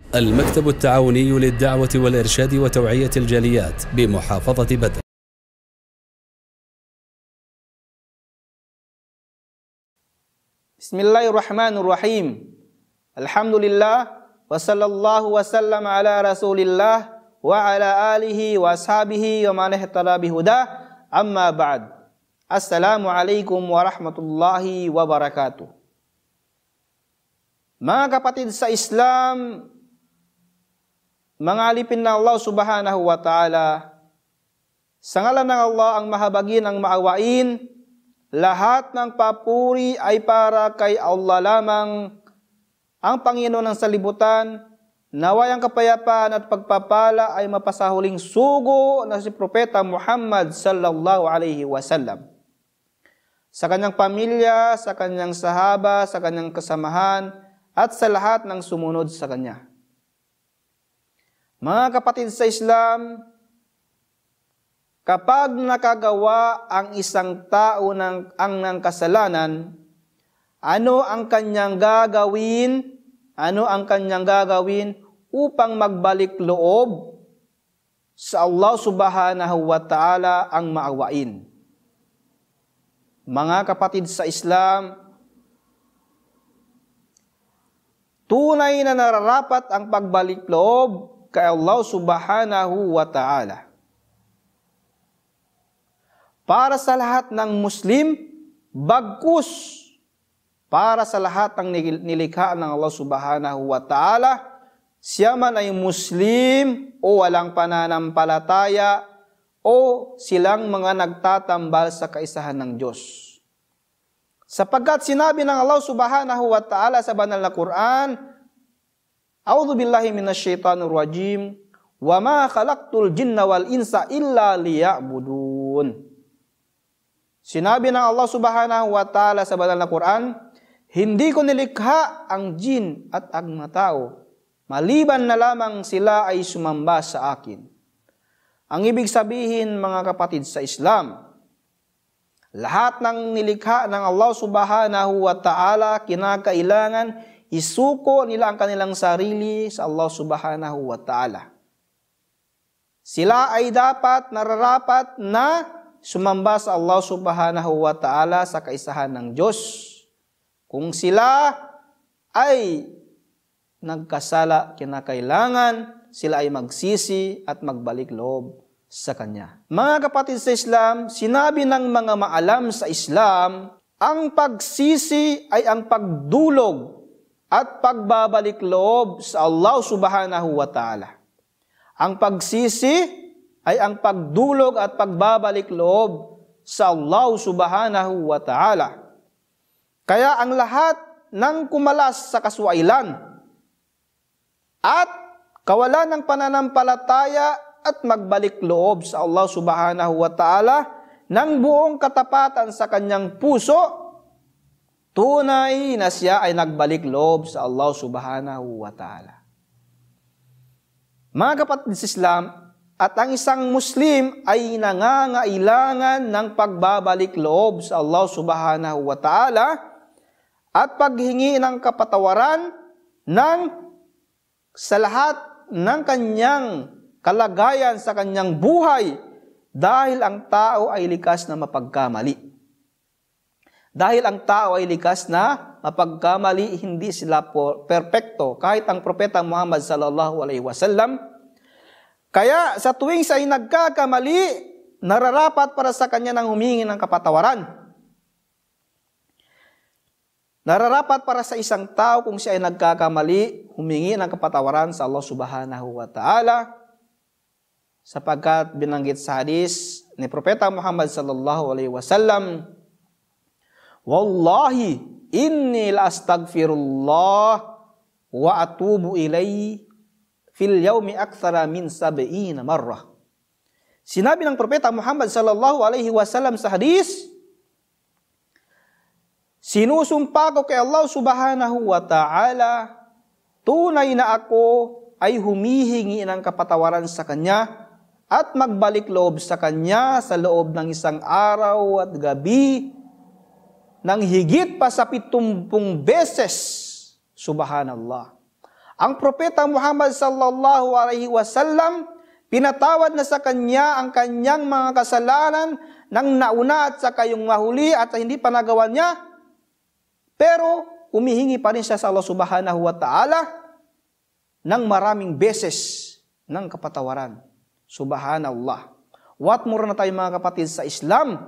المكتب التعاوني للدعوة والإرشاد وتوعية الجاليات بمحافظة بدر. Bismillahirrahmanirrahim. Alhamdulillah wa sallallahu wa sallam ala Rasulillah wa ala alihi wa ashabihi wa man ihtada bihuda. Amma ba'd. Assalamualaikum warahmatullahi wabarakatuh. Mga kapatid sa Islam, mga alipin ng Allah subhanahu wa ta'ala, sa ngalan ng Allah ang mahabagin ang maawain, lahat ng papuri ay para kay Allah lamang, ang Panginoon ng salibutan. Naway ang kapayapaan at pagpapala ay mapasahuling sugo na si Propeta Muhammad sallallahu alaihi wasallam, sa kanyang pamilya, sa kanyang sahaba, sa kanyang kasamahan, at sa lahat ng sumunod sa kanya. Mga kapatid sa Islam, kapag nakagawa ang isang tao ng kasalanan, ano ang kanyang gagawin? Ano ang kanyang gagawin upang magbalik loob sa Allah subhanahu wa ta'ala ang maawain? Mga kapatid sa Islam, tunay na nararapat ang pagbalik loob kay Allah subhanahu wa ta'ala. Para sa lahat ng Muslim, bagkus para sa lahat ng nilikha ng Allah subhanahu wa ta'ala, siya man ay Muslim o walang pananampalataya o silang mga nagtatambal sa kaisahan ng Diyos. Sapagkat sinabi ng Allah subhanahu wa ta'ala sa banal na Quran, A'udhu billahi minasyaitanir rajim, wa ma khalaqtul jinna wal insa illa liya'budun. Sinabi ng Allah subhanahu wa ta'ala sa banal na Quran, hindi ko nilikha ang jin at ang mga tao, maliban na lamang sila ay sumamba sa akin. Ang ibig sabihin, mga kapatid sa Islam, lahat ng nilikha ng Allah subhanahu wa ta'ala, kinakailangan isuko nila ang kanilang sarili sa Allah subhanahu wa ta'ala. Sila ay dapat, nararapat na sumamba sa Allah subhanahu wa ta'ala sa kaisahan ng Diyos. Kung sila ay nagkasala, kinakailangan sila ay magsisi at magbalik loob sa Kanya. Mga kapatid sa Islam, sinabi ng mga maalam sa Islam, ang pagsisi ay ang pagdulog at pagbabalik loob sa Allah subhanahu wa ta'ala. Ang pagsisi ay ang pagdulog at pagbabalik loob sa Allah subhanahu wa ta'ala. Kaya ang lahat ng kumalas sa kaswailan at kawalan ng pananampalataya at magbalik loob sa Allah subhanahu wa ta'ala ng buong katapatan sa kanyang puso, tunay na siya ay nagbalik loob sa Allah subhanahu wa ta'ala. Mga kapatid sa Islam, at ang isang Muslim ay nangangailangan ng pagbabalik loob sa Allah subhanahu wa ta'ala at paghingi ng kapatawaran sa lahat ng kanyang kalagayan sa kanyang buhay, dahil ang tao ay likas na mapagkamali. Dahil ang tao ay likas na mapagkamali, hindi sila perpekto, kahit ang Propeta Muhammad sallallahu alaihi wasallam. Kaya sa tuwing siya ay nagkakamali, nararapat para sa kanya ng humingi ng kapatawaran. Nararapat para sa isang tao kung siya ay nagkakamali, humingi ng kapatawaran sa Allah subhanahu wa ta'ala, sapagkat binanggit sa hadis ni Propeta Muhammad sallallahu alaihi wasallam, Wallahi inni la astaghfirullah wa atubu ilayhi fil yaumi akthara min 70 marrah. Sinabi ng Propeta Muhammad sallallahu alaihi wasallam sa hadis, sinusumpa ko kay Allah subhanahu wa ta'ala, tunay na ako ay humihingi ng kapatawaran sa Kanya at magbalik loob sa Kanya sa loob ng isang araw at gabi ng higit pa sa 70 beses. Subhanallah. Ang propeta Muhammad sallallahu alaihi wasallam, pinatawad na sa kanya ang kanyang mga kasalanan ng nauna at saka yung mahuli at hindi pa nagawa niya. Pero humihingi pa rin siya sa Allah subhanahu wa ta'ala ng maraming beses ng kapatawaran. Subhanallah. What more na tayo mga kapatid sa Islam?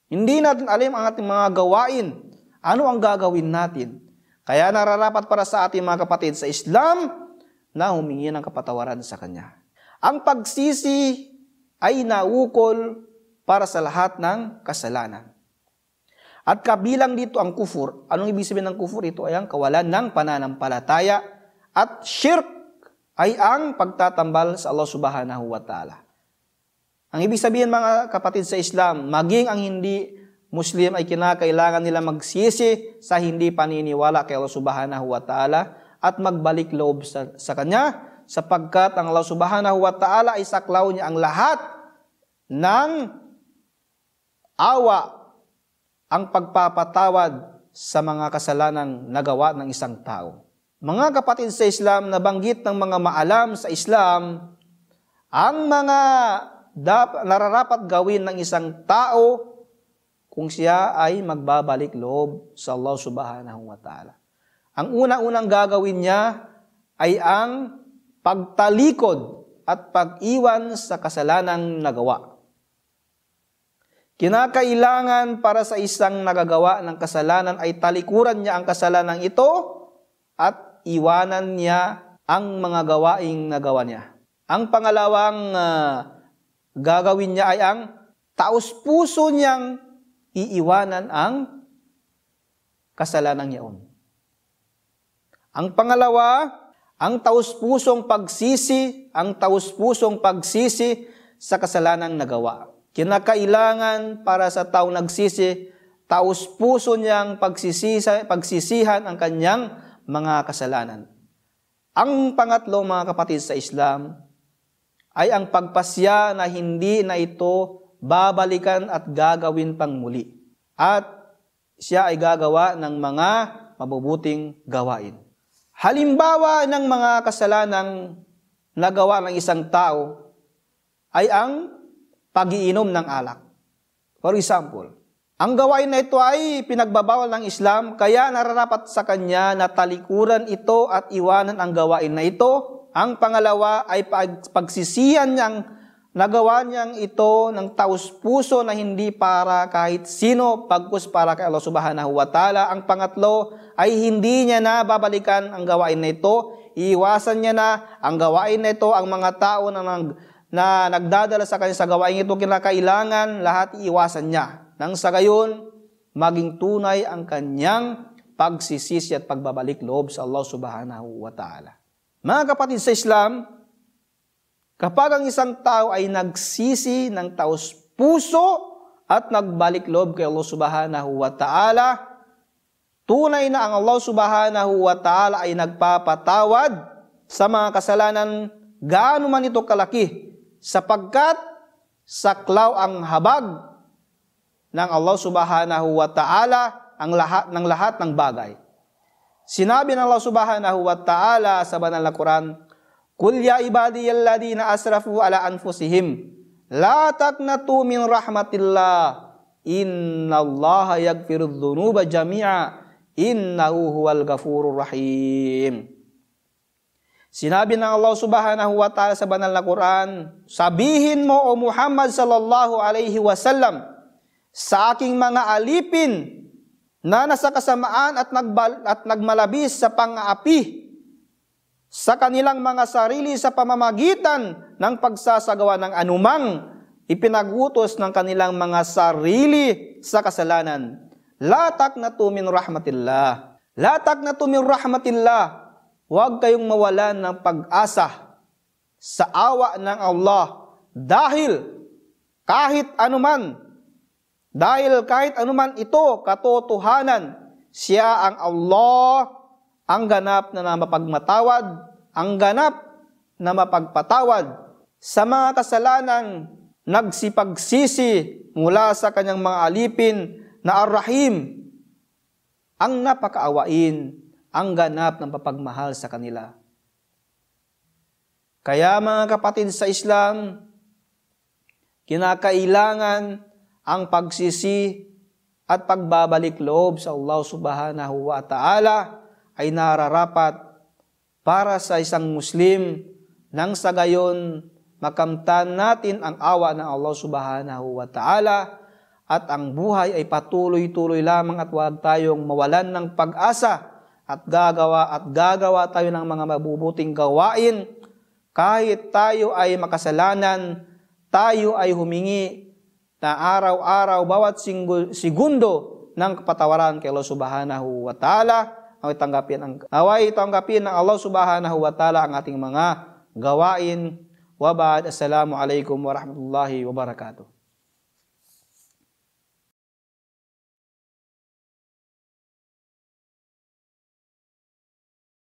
Hindi natin alam ang ating mga gawain. Ano ang gagawin natin? Kaya nararapat para sa ating mga kapatid sa Islam na humingi ng kapatawaran sa Kanya. Ang pagsisi ay naukol para sa lahat ng kasalanan. At kabilang dito ang kufur. Anong ibig sabihin ng kufur? Ito ay ang kawalan ng pananampalataya. At shirk ay ang pagtatambal sa Allah subhanahu wa ta'ala. Ang ibig sabihin mga kapatid sa Islam, maging ang hindi Muslim ay kinakailangan nila magsisi sa hindi paniniwala kay Allah subhanahu wa ta'ala at magbalik loob sa Kanya, sapagkat ang Allah subhanahu wa ta'ala ay saklaw niya ang lahat ng awa, ang pagpapatawad sa mga kasalanang nagawa ng isang tao. Mga kapatid sa Islam, nabanggit ng mga maalam sa Islam, ang mga nararapat gawin ng isang tao kung siya ay magbabalik loob sa Allah subhanahu wa ta'ala. Ang unang-unang gagawin niya ay ang pagtalikod at pag-iwan sa kasalanang nagawa. Kinakailangan para sa isang nagagawa ng kasalanan ay talikuran niya ang kasalanan ito at iwanan niya ang mga gawaing nagawa niya. Ang pangalawang gagawin niya ay ang taos-puso niyang iiwanan ang kasalanan niyaon. Ang pangalawa, ang taos-pusong pagsisi, sa kasalanang nagawa. Kinakailangan para sa taong nagsisi, taos-puso niyang pagsisihan ang kanyang mga kasalanan. Ang pangatlo mga kapatid sa Islam ay ang pagpasya na hindi na ito babalikan at gagawin pang muli. At siya ay gagawa ng mga mabubuting gawain. Halimbawa ng mga kasalanang nagawa ng isang tao ay ang pag-iinom ng alak. For example, ang gawain na ito ay pinagbabawal ng Islam, kaya nararapat sa kanya na talikuran ito at iwanan ang gawain na ito. Ang pangalawa ay pagsisiyan niyang nagawa niyang ito ng taos-puso na hindi para kahit sino, pagkus para kay Allah subhanahu wa ta'ala. Ang pangatlo ay hindi niya na babalikan ang gawain na ito. Iiwasan niya na ang gawain na ito. Ang mga tao na nagdadala sa kanya sa gawain ito, kinakailangan lahat iiwasan niya. Nang sa gayon, maging tunay ang kanyang pagsisisi at pagbabalik loob sa Allah subhanahu wa ta'ala. Mga kapatid sa Islam, kapag ang isang tao ay nagsisi ng taos-puso at nagbalik loob kay Allah subhanahu wa ta'ala, tunay na ang Allah subhanahu wa ta'ala ay nagpapatawad sa mga kasalanan gaano man ito kalaki, sapagkat saklaw ang habag ng Allah subhanahu wa ta'ala ng lahat ng bagay. Sinabi ng Allah subhanahu wa ta'ala sa banal na Quran, "Qul ya ibadiyalladina asrafu ala anfusihim, la taqnatu min rahmatillah, innallaha yaghfirudz dzunuba jami'a, innahu huwal ghafurur rahim." Sinabi ng Allah subhanahu wa ta'ala sa banal na Quran, "Sabihin mo o Muhammad sallallahu alaihi wasallam, sa aking mga alipin na nasa kasamaan at nagmalabis sa pang-aapi sa kanilang mga sarili sa pamamagitan ng pagsasagawa ng anumang ipinagutos ng kanilang mga sarili sa kasalanan. La taqnatu min rahmatillah." La taqnatu min rahmatillah. Huwag kayong mawalan ng pag-asa sa awa ng Allah dahil kahit anuman ito katotohanan, siya ang Allah, ang ganap na mapagmatawad, ang ganap na mapagpatawad sa mga kasalanan, nagsipagsisi mula sa kanyang mga alipin na Ar-Rahim, ang napakaawain, ang ganap ng papagmahal sa kanila. Kaya mga kapatid sa Islam, kinakailangan ang pagsisi at pagbabalik loob sa Allah subhanahu wa ta'ala ay nararapat para sa isang Muslim nang sa gayon makamtan natin ang awa ng Allah subhanahu wa ta'ala at ang buhay ay patuloy-tuloy lamang at huwag tayong mawalan ng pag-asa at gagawa tayo ng mga mabubuting gawain kahit tayo ay makasalanan, tayo ay humingi na araw-araw, bawat segundo ng kapatawaran kay Allah subhanahu wa ta'ala. Naway tanggapin ng Allah subhanahu wa ta'ala ang ating mga gawain. Wa ba'd, assalamu alaikum warahmatullahi wabarakatuh.